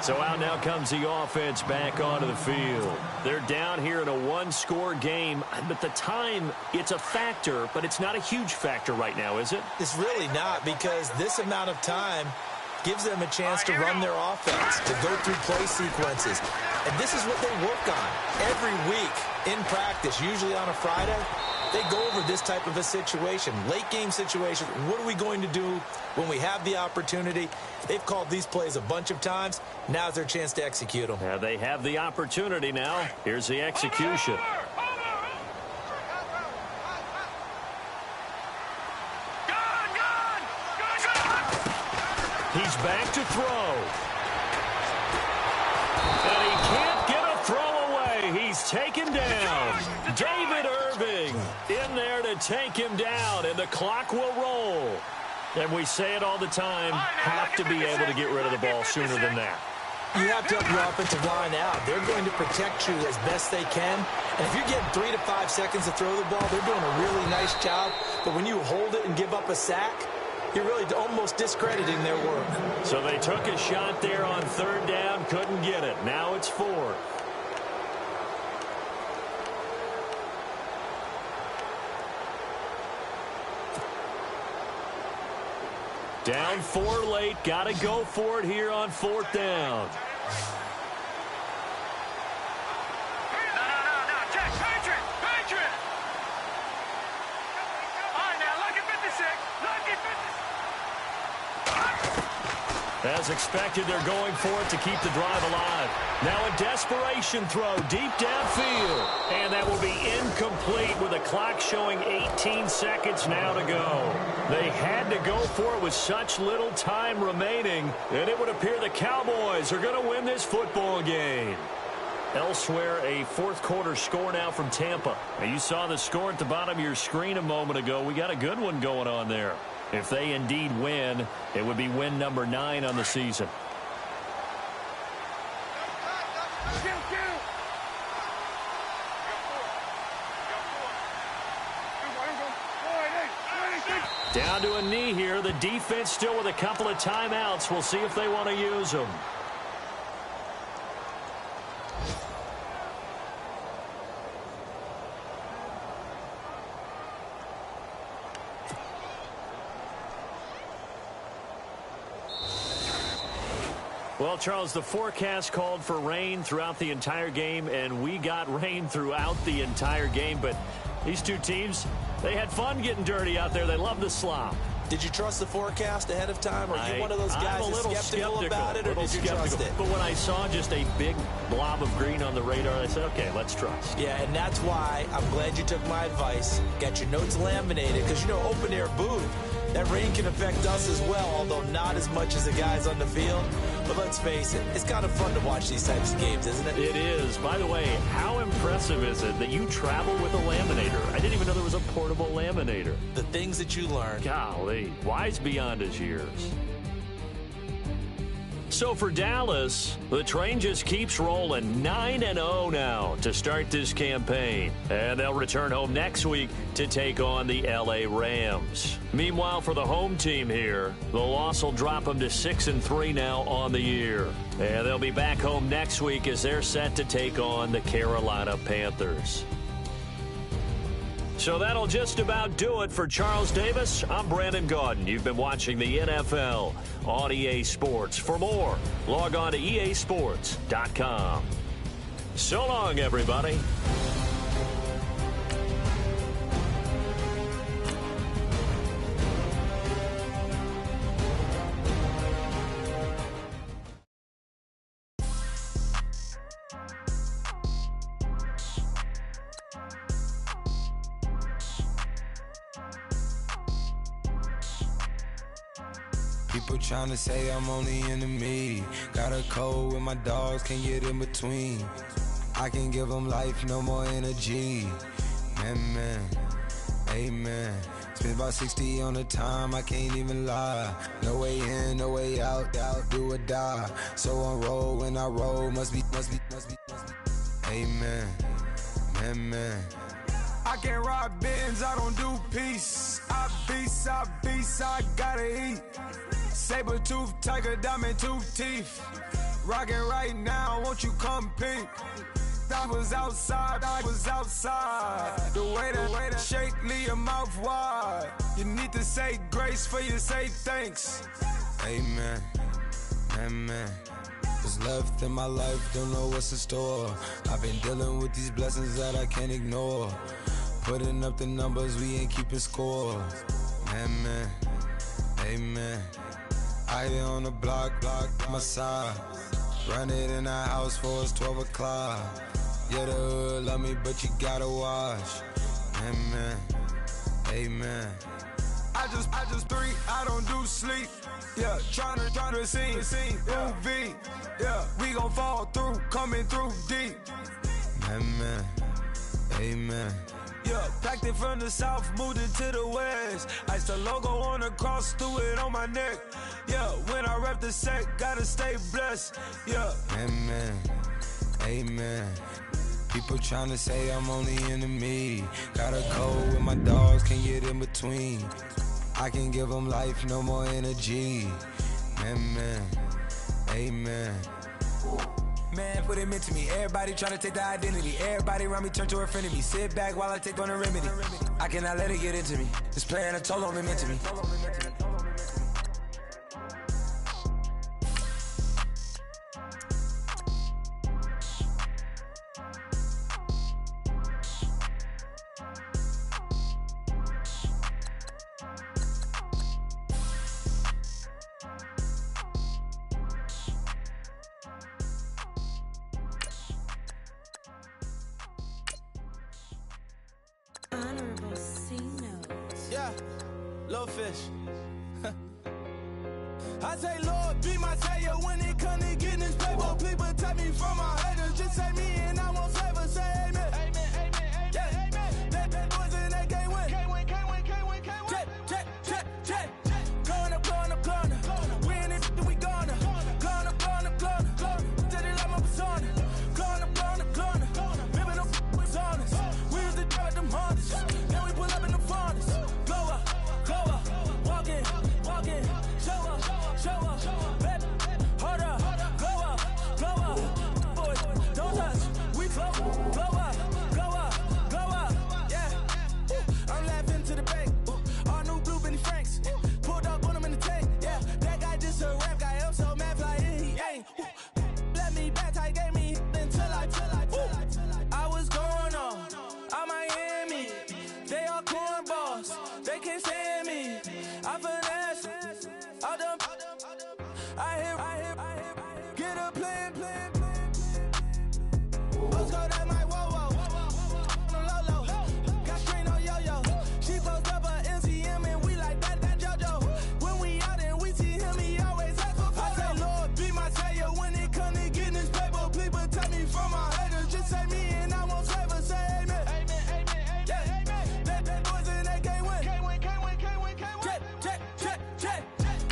Speaker 3: So out now comes the offense back onto the field. They're down here in a 1-score game, but the time, it's a factor, but it's not a huge factor right now, is it?
Speaker 4: It's really not, because this amount of time gives them a chance to run their offense, to go through play sequences. And this is what they work on every week in practice, usually on a Friday. They go over this type of a situation, late game situation. What are we going to do when we have the opportunity? They've called these plays a bunch of times. Now's their chance to execute them.
Speaker 3: Yeah, they have the opportunity now. Here's the execution. He's back to throw. And he can't get a throw away. He's taken down. David Irving in there to take him down, and the clock will roll. And we say it all the time, have to be able to get rid of the ball sooner than that.
Speaker 4: You have to help your offensive line out. They're going to protect you as best they can. And if you're getting 3 to 5 seconds to throw the ball, they're doing a really nice job. But when you hold it and give up a sack, You're really almost discrediting their work.
Speaker 3: So they took a shot there on third down, couldn't get it. Now it's fourth. Down 4 late, got to go for it here on fourth down.
Speaker 5: No, check, Patriot! All right, now, lucky 56, lucky 56.
Speaker 3: As expected, they're going for it to keep the drive alive. Now a desperation throw deep downfield. And that will be incomplete with the clock showing 18 seconds now to go. They had to go for it with such little time remaining, and it would appear the Cowboys are going to win this football game. Elsewhere, a fourth quarter score now from Tampa. Now, you saw the score at the bottom of your screen a moment ago. We got a good one going on there. If they indeed win, it would be win number 9 on the season. Down to a knee here. The defense still with a couple of timeouts. We'll see if they want to use them. Well, Charles, the forecast called for rain throughout the entire game, and we got rain throughout the entire game. But these two teams, they had fun getting dirty out there. They love the slop.
Speaker 4: Did you trust the forecast ahead of time? Or are you one of those guys that's skeptical about it, or did you trust it?
Speaker 3: But when I saw just a big blob of green on the radar, I said, okay, let's trust.
Speaker 4: Yeah, and that's why I'm glad you took my advice. Got your notes laminated, because, you know, open-air booth, that rain can affect us as well, although not as much as the guys on the field. But let's face it, it's kind of fun to watch these types of games, isn't it?
Speaker 3: It is. By the way, how impressive is it that you travel with a laminator? I didn't even know there was a portable laminator.
Speaker 4: The things that you learn.
Speaker 3: Golly, wise beyond his years. So for Dallas, the train just keeps rolling 9-0 now to start this campaign. And they'll return home next week to take on the LA Rams. Meanwhile, for the home team here, the loss will drop them to 6-3 now on the year. And they'll be back home next week as they're set to take on the Carolina Panthers. So that'll just about do it for Charles Davis. I'm Brandon Gaudin. You've been watching the NFL on EA Sports. For more, log on to easports.com. So long, everybody.
Speaker 6: People tryna say I'm only enemy. Got a code with my dogs, can't get in between. I can give them life, no more energy. Man, amen. Spent about 60 on the time, I can't even lie. No way in, no way out, do or die. So on roll, when I roll, must be. Amen, man. I can't ride Benz, I don't do peace. I beast, I gotta eat. Saber tooth, tiger, diamond tooth teeth. Rockin' right now, won't you come peep? I was outside. The way that shake, leave your mouth wide. You need to say grace for you say thanks. Amen, amen. What's left in my life, don't know what's in store. I've been dealing with these blessings that I can't ignore. Putting up the numbers, we ain't keeping score. Amen, amen. I here on the block, my side. Run it in the house for us 12 o'clock. Yeah, the hood love me, but you gotta watch. Amen, amen. I just drink, I don't do sleep. Yeah, tryna sing, UV. Yeah, we gon' fall through, coming through deep. Amen, amen. Yeah, packed it from the south, moved it to the west. Iced the logo on the cross, threw it on my neck. Yeah, when I rep the set, gotta stay blessed. Yeah. Amen, amen. People tryna say I'm only enemy. Got a code with my dogs, can't get in between. I can give them life, no more energy. Amen, amen. Man, what it meant to me. Everybody trying to take the identity. Everybody around me turn to a friend of me. Sit back while I take on the remedy. I cannot let it get into me. This playing a toll on me mentally.
Speaker 7: Yeah, low fish. I say, Lord, be my savior when it come to getting this paper. Please protect me from my haters. Just say me and I won't save us. Say amen. Amen, amen, amen. Yeah, amen. That boys and they can't win. Can't win, can't win, can't win, can't win. Check. Going up. We in it, we gonna. Going up. Tell it like my persona. Going up. Remember them was honest. We used to drug them hardest. Then we pull up in the furnace. Go up. Walk in. Show up. Baby, hold up. Go up. Boys, don't touch. We flow. Blow up. Yeah. I'm laughing to the bank. All new blue Benny Franks. Pulled up on him in the tank. Yeah, that guy just a rap guy. I'm so mad fly in. He ain't. Let me back tight, gave me until I was going on. I'm Miami. They all cornballs. They can't stand me. I finesse. I done. I hear. Get a plan. Let's go that my whoa. Low. Got strain on yo-yo. She post up a MCM and we like that JoJo. When we out and we see him, he always ask for photo. I say, Lord, be my savior when it come to getting this paper. Please protect me from my haters. Just say me and I won't save us. Say amen. Amen. Yeah, amen. That boys and they can't win. Can't win. Check.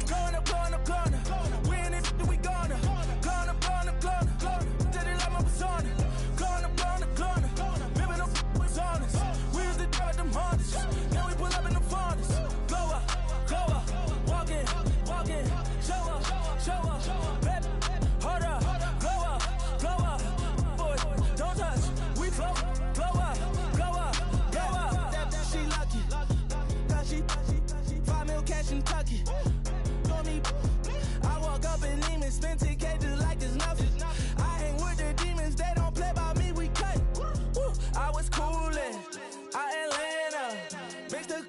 Speaker 7: Going up. We in it, we gonna. Going up. Tell it like my persona. Going up. Remember them was honest. We used to drug them hardest. Now we pull up in the furnace. Go up. Walk in. Show up. Baby, hold up. Go up. Boys, don't touch. We flow. Blow up. She lucky. Cause she 5 mil cash in Tucky. Call me. I walk up in demons, spend 10K just like it's nothing. I hang with the demons, they don't play by me, we cut. Woo. I was coolin', Atlanta, mixed the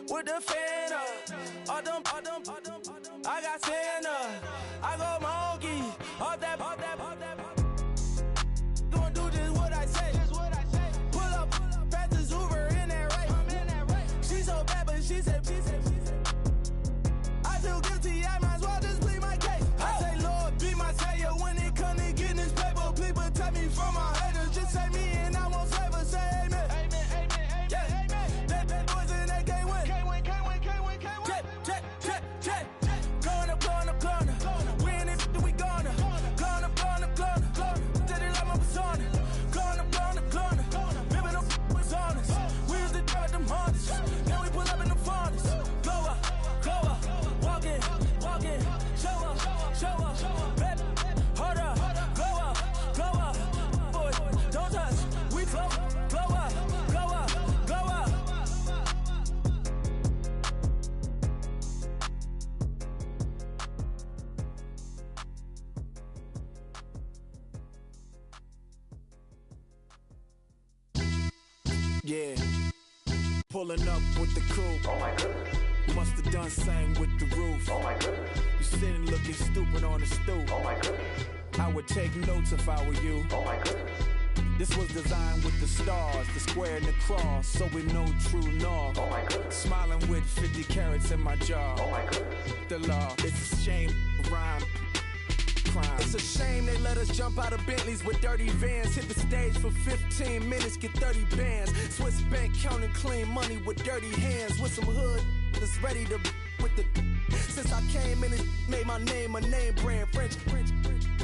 Speaker 7: with the fan up. All them, I got Santa, I go monkey, all that. Gonna do just what I say. Pull up, fast Uber in that right. She so bad, but she said. I feel guilty, I might as well just plead my case. I say, Lord, be my savior when it come to getting this paper. Please protect me from my haters. Just say me and I won't save us. Say amen. Amen. Yeah, amen. That boys and they can't win. Can't win. Check. Going up. We in it, we gonna. Going up. Tell it like my persona. Going up. Remember them was honest. We used to drug them hardest. Now we pull up in the furnace. Go up. Walk in. Show up. Baby, hold up. Go up. Boys, don't touch. We flow. Blow up.
Speaker 8: Yeah, pulling up with the crew. Oh my goodness. Must have done same with the roof. Oh my goodness. You sitting looking stupid on the stoop. Oh my goodness. I would take notes if I were you. Oh my goodness. This was designed with the stars, the square and the cross, so we know true north. Oh my goodness. Smiling with 50 carats in my jaw. Oh my goodness. The law, it's a shame, rhyme. Crime.
Speaker 7: It's a shame they let us jump out of Bentleys with dirty vans. Hit the stage for 15 minutes, get 30 bands. Swiss bank counting clean money with dirty hands. With some hood that's ready to with the. Since I came in and made my name a name brand. French.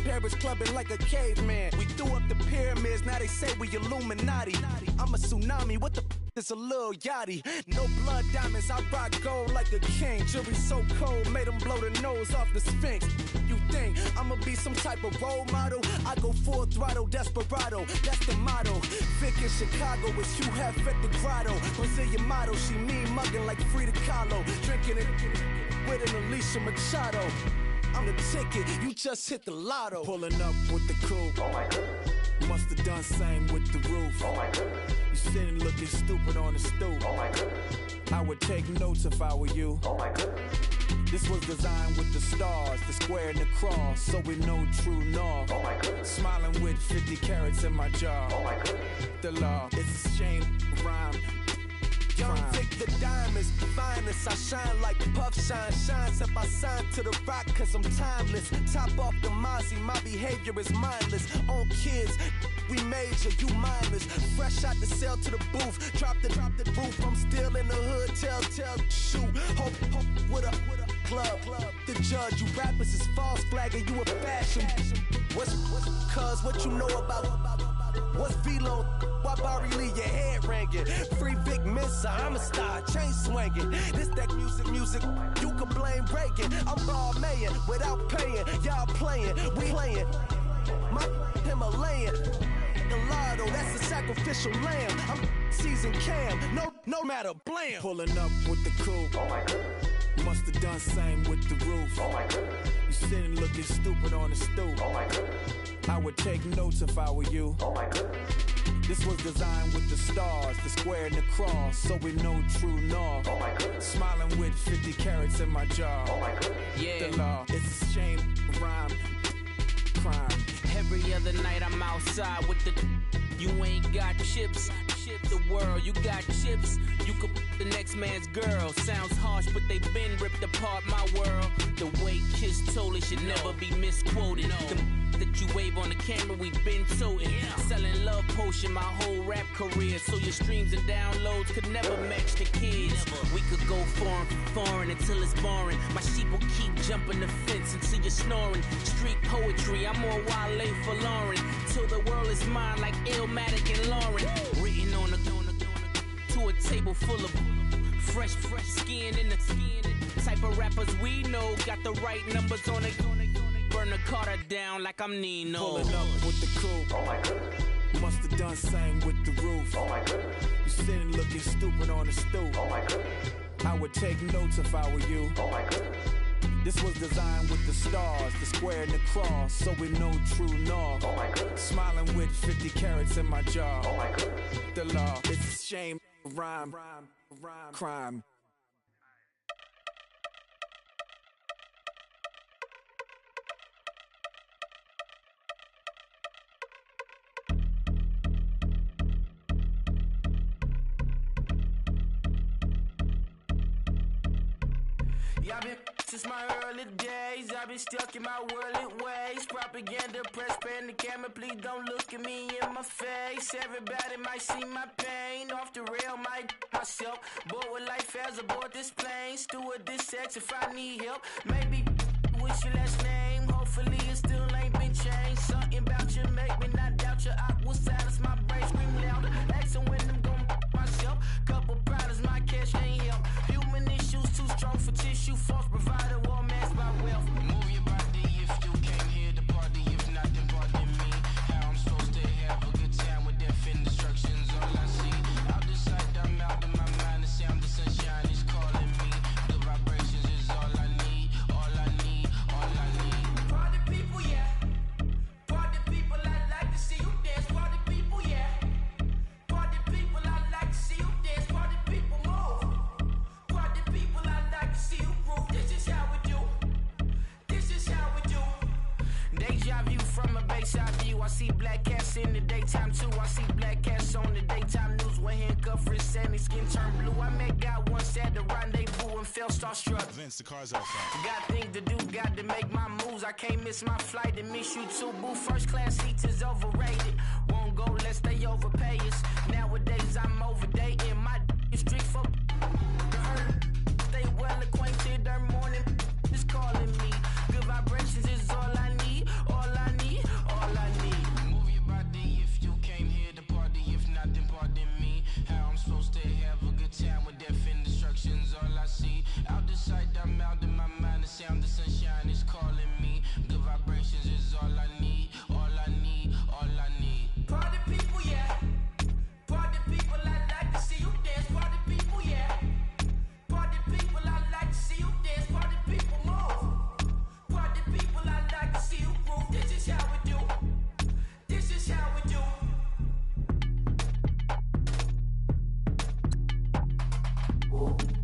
Speaker 7: Paris clubbing like a caveman. We threw up the pyramids, now they say we Illuminati. I'm a tsunami, what the
Speaker 6: it's a little yachty. No blood diamonds, I rock gold like a king. Jury so cold, made them blow the nose off the Sphinx. You think I'ma be some type of role model? I go full throttle, desperado, that's the motto. Vic in Chicago, it's you have at the grotto. Brazilian model, she mean mugging like Frida Kahlo. Drinking it with an Alicia Machado. I'm the ticket, you just hit the lotto.
Speaker 8: Pulling up with the coupe.
Speaker 6: Oh my goodness.
Speaker 8: Must have done same with the roof.
Speaker 6: Oh my goodness.
Speaker 8: You sitting looking stupid on the stoop.
Speaker 6: Oh my goodness.
Speaker 8: I would take notes if I were you.
Speaker 6: Oh my goodness.
Speaker 8: This was designed with the stars, the square and the cross, so we know true north.
Speaker 6: Oh my goodness.
Speaker 8: Smiling with 50 carats in my jaw.
Speaker 6: Oh my goodness.
Speaker 8: The law, it's a shame, rhyme.
Speaker 6: Young Vic, the diamonds, finest. I shine like Puff Shine shines. If I sign to the rock, cause I'm timeless. Top off the Mozzie, my behavior is mindless. On kids, we major, you mindless. Fresh out the cell to the booth. Drop the roof, I'm still in the hood. Tell, shoot. Hope with a club. The judge, you rappers is false flagging, you a fashion. What's cuz, what you know about? What's Velo? Why Barry Lee, your head ringing? Free Vic Mensa, I'm a star, chain swinging. This that music, you can blame Reagan. I'm ball mayin' without paying. Y'all playing, we playing. My Himalayan. The lotto, that's a sacrificial lamb. I'm seasoned cam, no matter, blam.
Speaker 8: Pulling up with the coupe.
Speaker 6: Oh my goodness.
Speaker 8: Must have done same with the roof.
Speaker 6: Oh my goodness.
Speaker 8: You sitting looking stupid on the stoop.
Speaker 6: Oh my goodness.
Speaker 8: I would take notes if I were you.
Speaker 6: Oh my goodness.
Speaker 8: This was designed with the stars, the square and the cross, so we know true north.
Speaker 6: Oh my goodness.
Speaker 8: Smiling with 50 carats in my jaw.
Speaker 6: Oh my goodness.
Speaker 4: Yeah.
Speaker 8: The law, it's a shame, rhyme, crime.
Speaker 9: Every other night I'm outside with the. You ain't got chips. The world, you got chips. You could the next man's girl. Sounds harsh, but they been ripped apart my world. The way Kiss told it should never be misquoted. The that you wave on the camera, we been toting. Selling love potion my whole rap career. So your streams and downloads could never match the kids. We could go foreign until it's boring. My sheep will keep jumping the fence until you're snoring. Street poetry, I'm more Wale for Lauren. Till the world is mine like Illmatic and Lauren. Written on to a table full of fresh skin in the type of rappers we know. Got the right numbers on it. Burn the Carter down like I'm Nino.
Speaker 8: Pulling up with the coupe.
Speaker 6: Oh my goodness.
Speaker 8: Must have done same with the roof.
Speaker 6: Oh my goodness.
Speaker 8: You sitting looking stupid on the stoop.
Speaker 6: Oh my goodness.
Speaker 8: I would take notes if I were you.
Speaker 6: Oh my goodness.
Speaker 8: This was designed with the stars, the square and the cross, so we know true north.
Speaker 6: Oh my goodness.
Speaker 8: Smiling with 50 carats in my jaw.
Speaker 6: Oh my goodness.
Speaker 8: The law, it's a shame, rhyme, crime.
Speaker 7: I've been since my early days, I've been stuck in my worldly ways. Propaganda, press, pan the camera, please don't look at me in my face. Everybody might see my pain, off the rail, might myself. Bored with life as aboard this plane, steward this sex if I need help. Maybe what's your last name? Hopefully it still ain't been changed. Something about you make me not doubt you. I will silence my brain, scream louder. Asking when I'm gonna myself. Couple problems, my cash ain't help. Human issues too strong for tissue. False provider, war mask by wealth. Move your body if you came here to party. If not, then pardon me. How I'm supposed to have a good time with death instructions. All I see out the sight, I'm out of my mind. The sound of sunshine is calling me. The vibrations is all I need. All I need. All I need. Party people, yeah. Party people, I like to see you dance. Party people, yeah. Party people, I like to see you dance. Party people, move. Party people, I like to see you groove. This is how we do. This is how we do. Deja vu from a bayside view. I see black cats in the daytime too. I see black cats on the daytime news. When handcuffed, wrist and his skin turned blue. I met God once at the rendezvous and felt starstruck.
Speaker 10: Vince, the car's outside.
Speaker 7: Got things to do, got to make my moves. I can't miss my flight and miss you too, boo. First class seats is overrated. Won't go lest they overpay us. Nowadays I'm overdating. My is strict for stay well acquainted. Their morning is calling me. Good vibrations is all I need. All I need. All I need. Move your body if you came here to party. If not, then pardon me. How I'm supposed to
Speaker 1: Woo.